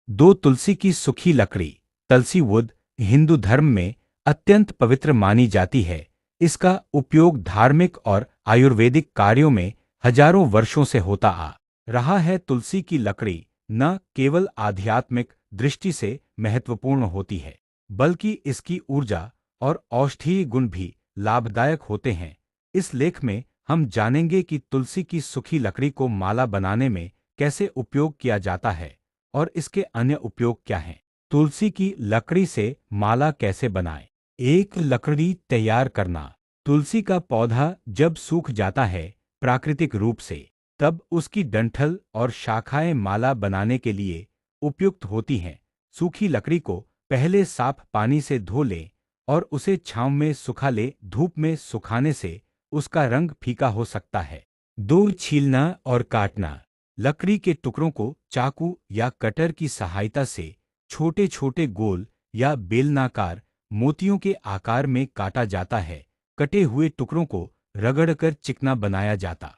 दो तुलसी की सूखी लकड़ी तुलसी वुड हिंदू धर्म में अत्यंत पवित्र मानी जाती है। इसका उपयोग धार्मिक और आयुर्वेदिक कार्यों में हजारों वर्षों से होता आ रहा है। तुलसी की लकड़ी न केवल आध्यात्मिक दृष्टि से महत्वपूर्ण होती है, बल्कि इसकी ऊर्जा और औषधीय गुण भी लाभदायक होते हैं। इस लेख में हम जानेंगे कि तुलसी की सूखी लकड़ी को माला बनाने में कैसे उपयोग किया जाता है और इसके अन्य उपयोग क्या हैं। तुलसी की लकड़ी से माला कैसे बनाएं? एक लकड़ी तैयार करना। तुलसी का पौधा जब सूख जाता है प्राकृतिक रूप से, तब उसकी डंठल और शाखाएं माला बनाने के लिए उपयुक्त होती हैं। सूखी लकड़ी को पहले साफ पानी से धो लें और उसे छांव में सुखा लें। धूप में सुखाने से उसका रंग फीका हो सकता है। दो, छीलना और काटना। लकड़ी के टुकड़ों को चाकू या कटर की सहायता से छोटे छोटे गोल या बेलनाकार मोतियों के आकार में काटा जाता है। कटे हुए टुकड़ों को रगड़कर चिकना बनाया जाता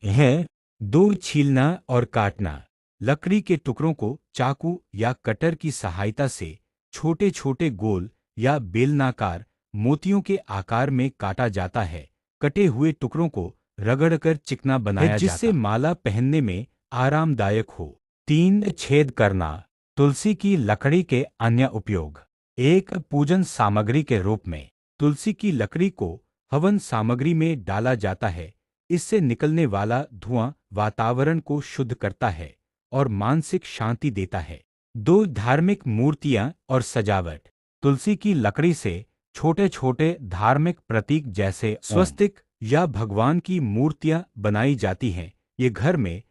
है। दो, छीलना और काटना। लकड़ी के टुकड़ों को चाकू या कटर की सहायता से छोटे छोटे गोल या बेलनाकार मोतियों के आकार में काटा जाता है। कटे हुए टुकड़ों को रगड़कर चिकना बनाया जाता है, जिससे माला पहनने में आरामदायक हो। तीन, छेद करना। तुलसी की लकड़ी के अन्य उपयोग। एक, पूजन सामग्री के रूप में। तुलसी की लकड़ी को हवन सामग्री में डाला जाता है। इससे निकलने वाला धुआं वातावरण को शुद्ध करता है और मानसिक शांति देता है। दो, धार्मिक मूर्तियां और सजावट। तुलसी की लकड़ी से छोटे छोटे धार्मिक प्रतीक जैसे स्वस्तिक या भगवान की मूर्तियां बनाई जाती हैं। ये घर में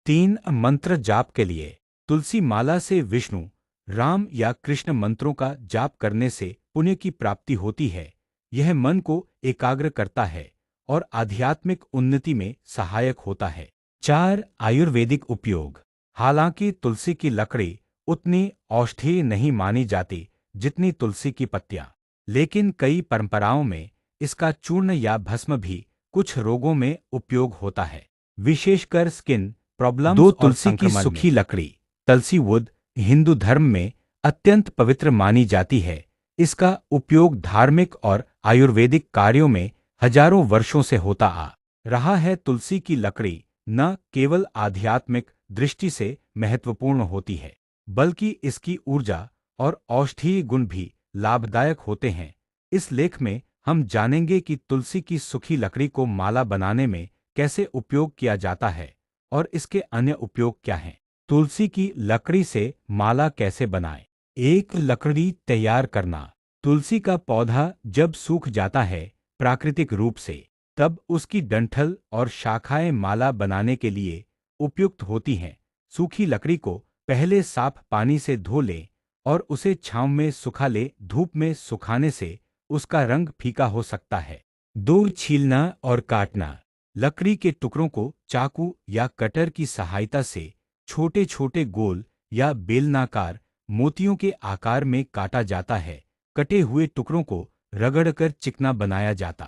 तीन, मंत्र जाप के लिए। तुलसी माला से विष्णु, राम या कृष्ण मंत्रों का जाप करने से पुण्य की प्राप्ति होती है। यह मन को एकाग्र करता है और आध्यात्मिक उन्नति में सहायक होता है। चार, आयुर्वेदिक उपयोग। हालांकि तुलसी की लकड़ी उतनी औषधीय नहीं मानी जाती जितनी तुलसी की पत्तियां, लेकिन कई परंपराओं में इसका चूर्ण या भस्म भी कुछ रोगों में उपयोग होता है, विशेषकर स्किन प्रॉब्लम्स। दो, तुलसी की सूखी लकड़ी तुलसी वुड हिंदू धर्म में अत्यंत पवित्र मानी जाती है। इसका उपयोग धार्मिक और आयुर्वेदिक कार्यों में हजारों वर्षों से होता आ रहा है। तुलसी की लकड़ी न केवल आध्यात्मिक दृष्टि से महत्वपूर्ण होती है, बल्कि इसकी ऊर्जा और औषधीय गुण भी लाभदायक होते हैं। इस लेख में हम जानेंगे कि तुलसी की सूखी लकड़ी को माला बनाने में कैसे उपयोग किया जाता है और इसके अन्य उपयोग क्या हैं। तुलसी की लकड़ी से माला कैसे बनाएं? एक, लकड़ी तैयार करना। तुलसी का पौधा जब सूख जाता है प्राकृतिक रूप से, तब उसकी डंठल और शाखाएं माला बनाने के लिए उपयुक्त होती हैं। सूखी लकड़ी को पहले साफ पानी से धो लें और उसे छांव में सुखा लें। धूप में सुखाने से उसका रंग फीका हो सकता है। दो, छीलना और काटना। लकड़ी के टुकड़ों को चाकू या कटर की सहायता से छोटे छोटे गोल या बेलनाकार मोतियों के आकार में काटा जाता है। कटे हुए टुकड़ों को रगड़कर चिकना बनाया जाता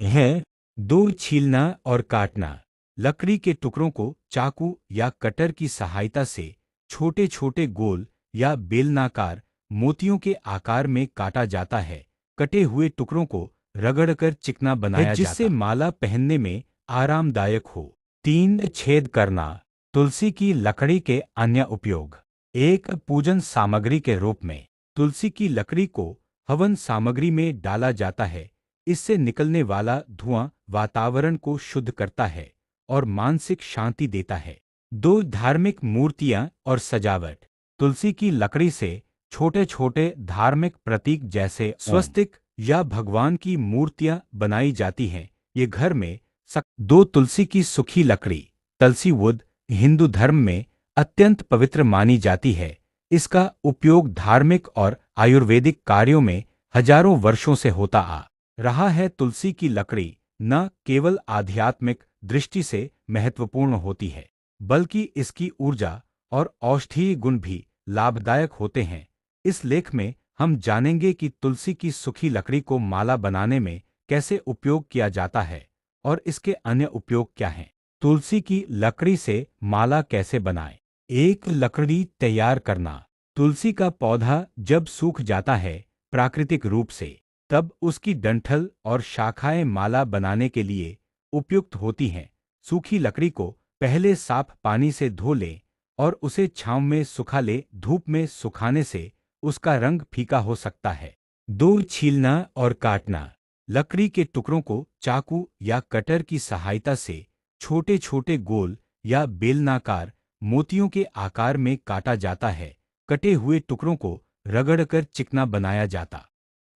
है। दो, छीलना और काटना। लकड़ी के टुकड़ों को चाकू या कटर की सहायता से छोटे छोटे गोल या बेलनाकार मोतियों के आकार में काटा जाता है। कटे हुए टुकड़ों को रगड़कर चिकना बनाया जाता है, जिससे माला पहनने में आरामदायक हो। तीन, छेद करना। तुलसी की लकड़ी के अन्य उपयोग। एक, पूजन सामग्री के रूप में। तुलसी की लकड़ी को हवन सामग्री में डाला जाता है। इससे निकलने वाला धुआं वातावरण को शुद्ध करता है और मानसिक शांति देता है। दो, धार्मिक मूर्तियां और सजावट। तुलसी की लकड़ी से छोटे छोटे धार्मिक प्रतीक जैसे स्वस्तिक या भगवान की मूर्तियां बनाई जाती हैं। ये घर में दो, तुलसी की सूखी लकड़ी तुलसी वुड हिंदू धर्म में अत्यंत पवित्र मानी जाती है। इसका उपयोग धार्मिक और आयुर्वेदिक कार्यों में हजारों वर्षों से होता आ रहा है। तुलसी की लकड़ी न केवल आध्यात्मिक दृष्टि से महत्वपूर्ण होती है, बल्कि इसकी ऊर्जा और औषधीय गुण भी लाभदायक होते हैं। इस लेख में हम जानेंगे कि तुलसी की सूखी लकड़ी को माला बनाने में कैसे उपयोग किया जाता है और इसके अन्य उपयोग क्या हैं। तुलसी की लकड़ी से माला कैसे बनाएं? एक लकड़ी तैयार करना। तुलसी का पौधा जब सूख जाता है प्राकृतिक रूप से, तब उसकी डंठल और शाखाएं माला बनाने के लिए उपयुक्त होती हैं। सूखी लकड़ी को पहले साफ पानी से धो लें और उसे छांव में सुखा लें। धूप में सुखाने से उसका रंग फीका हो सकता है। दो, छीलना और काटना। लकड़ी के टुकड़ों को चाकू या कटर की सहायता से छोटे छोटे गोल या बेलनाकार मोतियों के आकार में काटा जाता है। कटे हुए टुकड़ों को रगड़कर चिकना बनाया जाता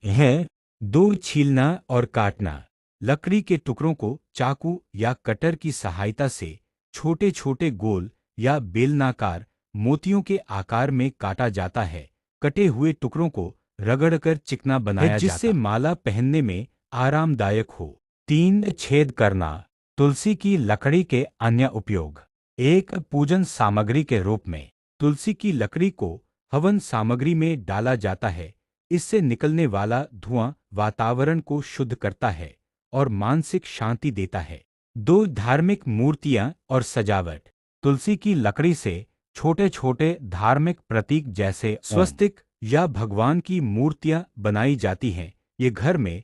है। दो, छीलना और काटना। लकड़ी के टुकड़ों को चाकू या कटर की सहायता से छोटे छोटे गोल या बेलनाकार मोतियों के आकार में काटा जाता है। कटे हुए टुकड़ों को रगड़कर चिकना बनाया जाता है, जिससे माला पहनने में आरामदायक हो। तीन, छेद करना। तुलसी की लकड़ी के अन्य उपयोग। एक, पूजन सामग्री के रूप में। तुलसी की लकड़ी को हवन सामग्री में डाला जाता है। इससे निकलने वाला धुआं वातावरण को शुद्ध करता है और मानसिक शांति देता है। दो, धार्मिक मूर्तियां और सजावट। तुलसी की लकड़ी से छोटे छोटे धार्मिक प्रतीक जैसे स्वस्तिक या भगवान की मूर्तियां बनाई जाती हैं। ये घर में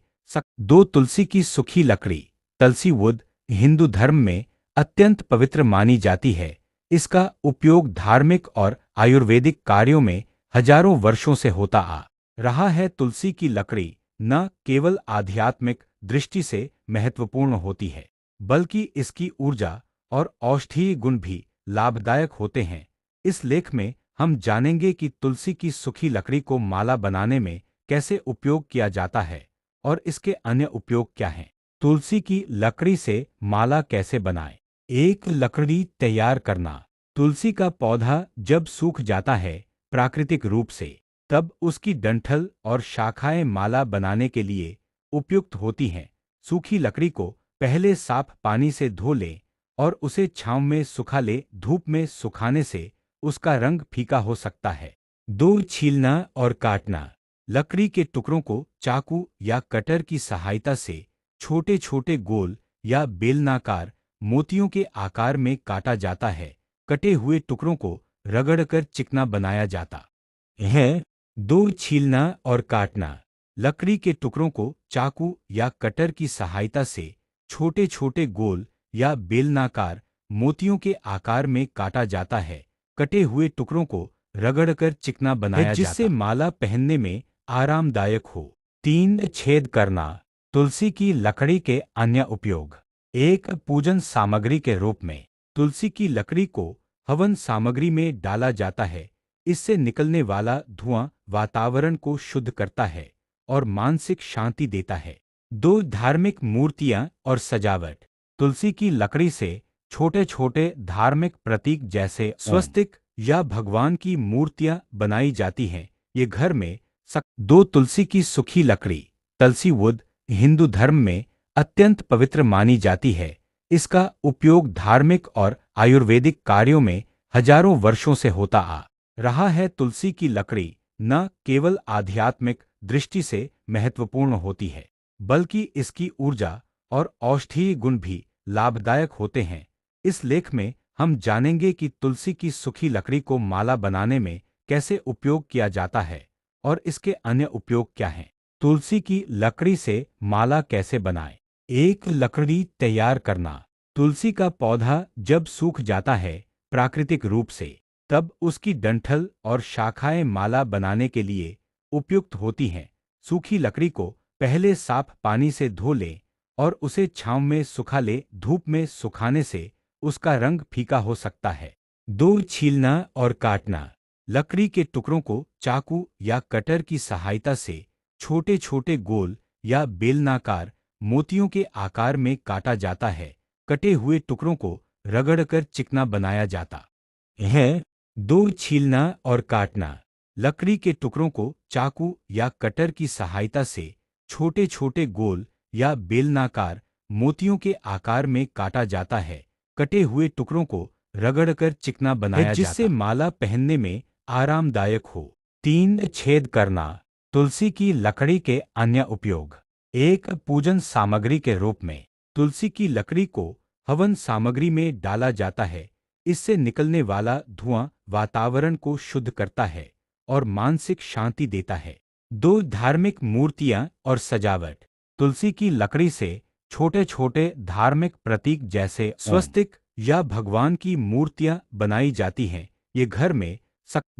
दो, तुलसी की सूखी लकड़ी। तुलसी वुड हिंदू धर्म में अत्यंत पवित्र मानी जाती है। इसका उपयोग धार्मिक और आयुर्वेदिक कार्यों में हजारों वर्षों से होता आ रहा है। तुलसी की लकड़ी न केवल आध्यात्मिक दृष्टि से महत्वपूर्ण होती है, बल्कि इसकी ऊर्जा और औषधीय गुण भी लाभदायक होते हैं। इस लेख में हम जानेंगे कि तुलसी की सूखी लकड़ी को माला बनाने में कैसे उपयोग किया जाता है और इसके अन्य उपयोग क्या हैं। तुलसी की लकड़ी से माला कैसे बनाएं। एक, लकड़ी तैयार करना। तुलसी का पौधा जब सूख जाता है प्राकृतिक रूप से, तब उसकी डंठल और शाखाएं माला बनाने के लिए उपयुक्त होती हैं। सूखी लकड़ी को पहले साफ पानी से धो लें और उसे छांव में सुखा लें। धूप में सुखाने से उसका रंग फीका हो सकता है। दो, छीलना और काटना। लकड़ी के टुकड़ों को चाकू या कटर की सहायता से छोटे छोटे गोल या बेलनाकार मोतियों के आकार में काटा जाता है। कटे हुए टुकड़ों को रगड़कर चिकना बनाया जाता है। दो, छीलना और काटना। लकड़ी के टुकड़ों को चाकू या कटर की सहायता से छोटे छोटे गोल या बेलनाकार मोतियों के आकार में काटा जाता है। कटे हुए टुकड़ों को रगड़कर चिकना बनाया जाता है, जिससे माला पहनने में आरामदायक हो। तीन, छेद करना। तुलसी की लकड़ी के अन्य उपयोग। एक, पूजन सामग्री के रूप में। तुलसी की लकड़ी को हवन सामग्री में डाला जाता है। इससे निकलने वाला धुआं वातावरण को शुद्ध करता है और मानसिक शांति देता है। दो, धार्मिक मूर्तियां और सजावट। तुलसी की लकड़ी से छोटे छोटे धार्मिक प्रतीक जैसे स्वस्तिक या भगवान की मूर्तियां बनाई जाती हैं। ये घर में दो, तुलसी की सूखी लकड़ी। तुलसी वुड हिंदू धर्म में अत्यंत पवित्र मानी जाती है। इसका उपयोग धार्मिक और आयुर्वेदिक कार्यों में हजारों वर्षों से होता आ रहा है। तुलसी की लकड़ी न केवल आध्यात्मिक दृष्टि से महत्वपूर्ण होती है, बल्कि इसकी ऊर्जा और औषधीय गुण भी लाभदायक होते हैं। इस लेख में हम जानेंगे कि तुलसी की सूखी लकड़ी को माला बनाने में कैसे उपयोग किया जाता है और इसके अन्य उपयोग क्या हैं। तुलसी की लकड़ी से माला कैसे बनाएं। एक, लकड़ी तैयार करना। तुलसी का पौधा जब सूख जाता है प्राकृतिक रूप से, तब उसकी डंठल और शाखाएं माला बनाने के लिए उपयुक्त होती हैं। सूखी लकड़ी को पहले साफ पानी से धो लें और उसे छांव में सुखा लें। धूप में सुखाने से उसका रंग फीका हो सकता है। दो, छीलना और काटना। लकड़ी के टुकड़ों को चाकू या कटर की सहायता से छोटे छोटे गोल या बेलनाकार मोतियों के आकार में काटा जाता है। कटे हुए टुकड़ों को रगड़कर चिकना बनाया जाता है। दो, छीलना और काटना। लकड़ी के टुकड़ों को चाकू या कटर की सहायता से छोटे छोटे गोल या बेलनाकार मोतियों के आकार में काटा जाता है। कटे हुए टुकड़ों को रगड़कर चिकना बनाया जाता है, जिससे माला पहनने में आरामदायक हो। तीन, छेद करना। तुलसी की लकड़ी के अन्य उपयोग। एक, पूजन सामग्री के रूप में। तुलसी की लकड़ी को हवन सामग्री में डाला जाता है। इससे निकलने वाला धुआं वातावरण को शुद्ध करता है और मानसिक शांति देता है। दो धार्मिक मूर्तियां और सजावट। तुलसी की लकड़ी से छोटे छोटे धार्मिक प्रतीक जैसे स्वस्तिक या भगवान की मूर्तियां बनाई जाती हैं। ये घर में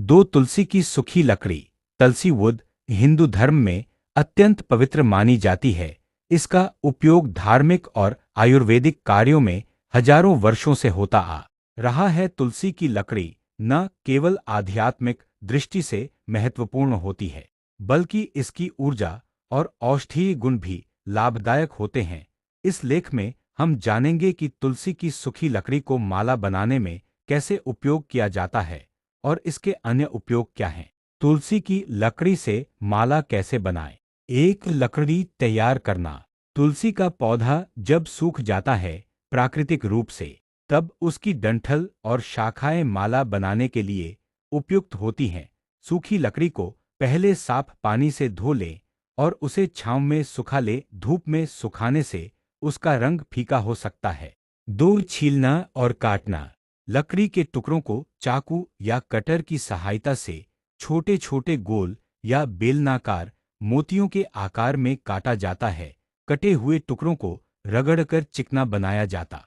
दो तुलसी की सूखी लकड़ी तुलसी वुड हिंदू धर्म में अत्यंत पवित्र मानी जाती है। इसका उपयोग धार्मिक और आयुर्वेदिक कार्यों में हजारों वर्षों से होता आ रहा है। तुलसी की लकड़ी न केवल आध्यात्मिक दृष्टि से महत्वपूर्ण होती है, बल्कि इसकी ऊर्जा और औषधीय गुण भी लाभदायक होते हैं। इस लेख में हम जानेंगे कि तुलसी की सूखी लकड़ी को माला बनाने में कैसे उपयोग किया जाता है और इसके अन्य उपयोग क्या हैं। तुलसी की लकड़ी से माला कैसे बनाएं? एक लकड़ी तैयार करना। तुलसी का पौधा जब सूख जाता है प्राकृतिक रूप से, तब उसकी डंठल और शाखाएं माला बनाने के लिए उपयुक्त होती हैं। सूखी लकड़ी को पहले साफ पानी से धो लें और उसे छांव में सुखा लें। धूप में सुखाने से उसका रंग फीका हो सकता है। दो छीलना और काटना। लकड़ी के टुकड़ों को चाकू या कटर की सहायता से छोटे छोटे गोल या बेलनाकार मोतियों के आकार में काटा जाता है। कटे हुए टुकड़ों को रगड़कर चिकना बनाया जाता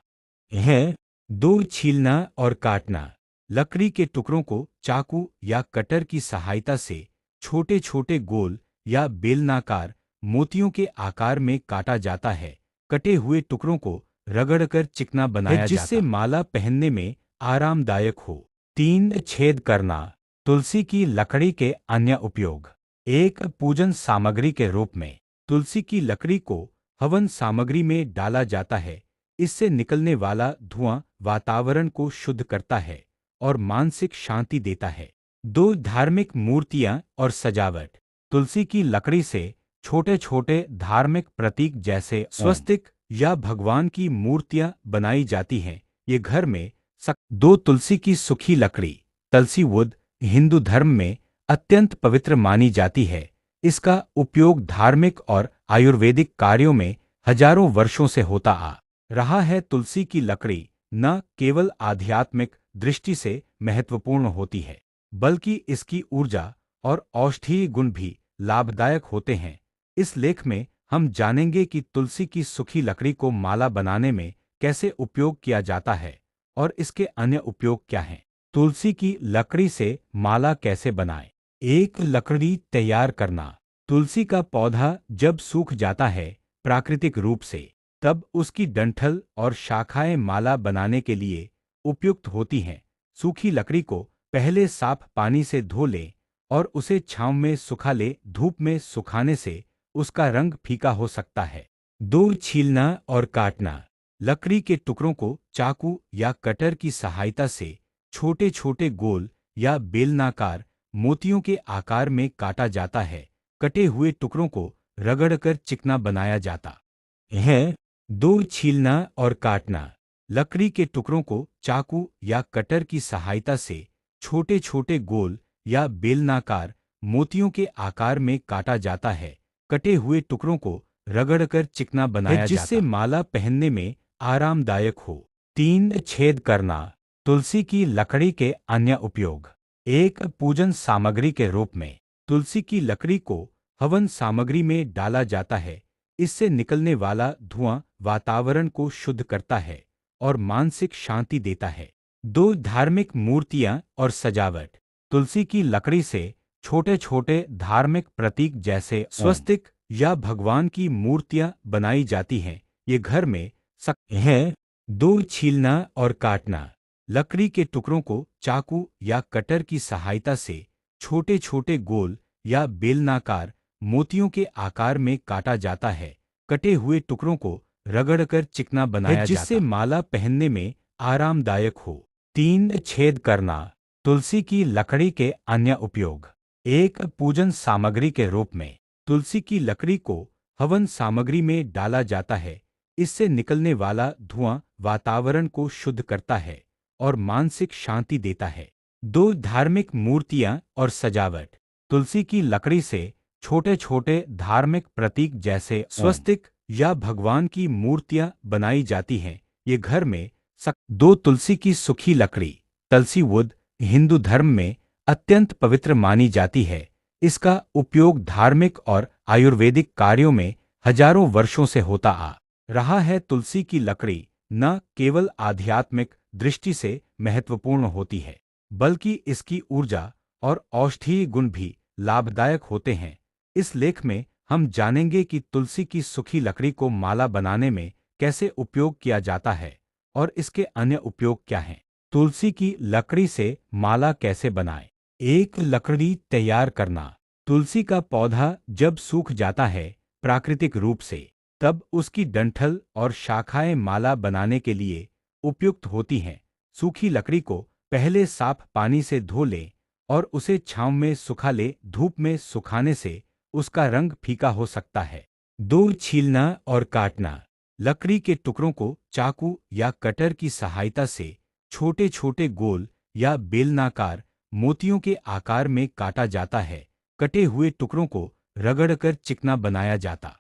है। दो छीलना और काटना। लकड़ी के टुकड़ों को चाकू या कटर की सहायता से छोटे छोटे गोल या बेलनाकार मोतियों के आकार में काटा जाता है। कटे हुए टुकड़ों को रगड़कर चिकना बनाया जाता है, जिससे माला पहनने में आरामदायक हो। तीन छेद करना। तुलसी की लकड़ी के अन्य उपयोग। एक पूजन सामग्री के रूप में तुलसी की लकड़ी को हवन सामग्री में डाला जाता है। इससे निकलने वाला धुआं वातावरण को शुद्ध करता है और मानसिक शांति देता है। दो धार्मिक मूर्तियां और सजावट। तुलसी की लकड़ी से छोटे छोटे धार्मिक प्रतीक जैसे स्वस्तिक या भगवान की मूर्तियां बनाई जाती हैं। ये घर में दो तुलसी की सूखी लकड़ी तुलसी वुड हिंदू धर्म में अत्यंत पवित्र मानी जाती है। इसका उपयोग धार्मिक और आयुर्वेदिक कार्यों में हजारों वर्षों से होता आ रहा है। तुलसी की लकड़ी न केवल आध्यात्मिक दृष्टि से महत्वपूर्ण होती है, बल्कि इसकी ऊर्जा और औषधीय गुण भी लाभदायक होते हैं। इस लेख में हम जानेंगे कि तुलसी की सूखी लकड़ी को माला बनाने में कैसे उपयोग किया जाता है और इसके अन्य उपयोग क्या हैं। तुलसी की लकड़ी से माला कैसे बनाएं? एक लकड़ी तैयार करना। तुलसी का पौधा जब सूख जाता है प्राकृतिक रूप से, तब उसकी डंठल और शाखाएं माला बनाने के लिए उपयुक्त होती हैं। सूखी लकड़ी को पहले साफ पानी से धो लें और उसे छांव में सुखा लें। धूप में सुखाने से उसका रंग फीका हो सकता है। दो छीलना और काटना। लकड़ी के टुकड़ों को चाकू या कटर की सहायता से छोटे छोटे गोल या बेलनाकार मोतियों के आकार में काटा जाता है। कटे हुए टुकड़ों को रगड़कर चिकना बनाया जाता है। दो छीलना और काटना। लकड़ी के टुकड़ों को चाकू या कटर की सहायता से छोटे छोटे गोल या बेलनाकार मोतियों के आकार में काटा जाता है। कटे हुए टुकड़ों को रगड़कर चिकना बनाया जाता है, जिससे माला पहनने में आरामदायक हो। तीन छेद करना। तुलसी की लकड़ी के अन्य उपयोग। एक पूजन सामग्री के रूप में तुलसी की लकड़ी को हवन सामग्री में डाला जाता है। इससे निकलने वाला धुआं वातावरण को शुद्ध करता है और मानसिक शांति देता है। दो धार्मिक मूर्तियां और सजावट। तुलसी की लकड़ी से छोटे छोटे धार्मिक प्रतीक जैसे स्वस्तिक या भगवान की मूर्तियां बनाई जाती हैं। ये घर में है। दो छीलना और काटना। लकड़ी के टुकड़ों को चाकू या कटर की सहायता से छोटे छोटे गोल या बेलनाकार मोतियों के आकार में काटा जाता है। कटे हुए टुकड़ों को रगड़कर चिकना बनाया जाता है, जिससे माला पहनने में आरामदायक हो। तीन छेद करना। तुलसी की लकड़ी के अन्य उपयोग। एक पूजन सामग्री के रूप में तुलसी की लकड़ी को हवन सामग्री में डाला जाता है। इससे निकलने वाला धुआं वातावरण को शुद्ध करता है और मानसिक शांति देता है। दो धार्मिक मूर्तियां और सजावट। तुलसी की लकड़ी से छोटे छोटे धार्मिक प्रतीक जैसे स्वस्तिक या भगवान की मूर्तियां बनाई जाती हैं। ये घर में दो तुलसी की सूखी लकड़ी, तुलसी वुड, हिंदू धर्म में अत्यंत पवित्र मानी जाती है। इसका उपयोग धार्मिक और आयुर्वेदिक कार्यों में हजारों वर्षों से होता आ रहा है। तुलसी की लकड़ी न केवल आध्यात्मिक दृष्टि से महत्वपूर्ण होती है, बल्कि इसकी ऊर्जा और औषधीय गुण भी लाभदायक होते हैं। इस लेख में हम जानेंगे कि तुलसी की सूखी लकड़ी को माला बनाने में कैसे उपयोग किया जाता है और इसके अन्य उपयोग क्या हैं। तुलसी की लकड़ी से माला कैसे बनाएं? एक लकड़ी तैयार करना। तुलसी का पौधा जब सूख जाता है प्राकृतिक रूप से, तब उसकी डंठल और शाखाएं माला बनाने के लिए उपयुक्त होती हैं। सूखी लकड़ी को पहले साफ पानी से धो लें और उसे छांव में सुखा लें। धूप में सुखाने से उसका रंग फीका हो सकता है। दो, छीलना और काटना। लकड़ी के टुकड़ों को चाकू या कटर की सहायता से छोटे छोटे गोल या बेलनाकार मोतियों के आकार में काटा जाता है। कटे हुए टुकड़ों को रगड़कर चिकना बनाया जाता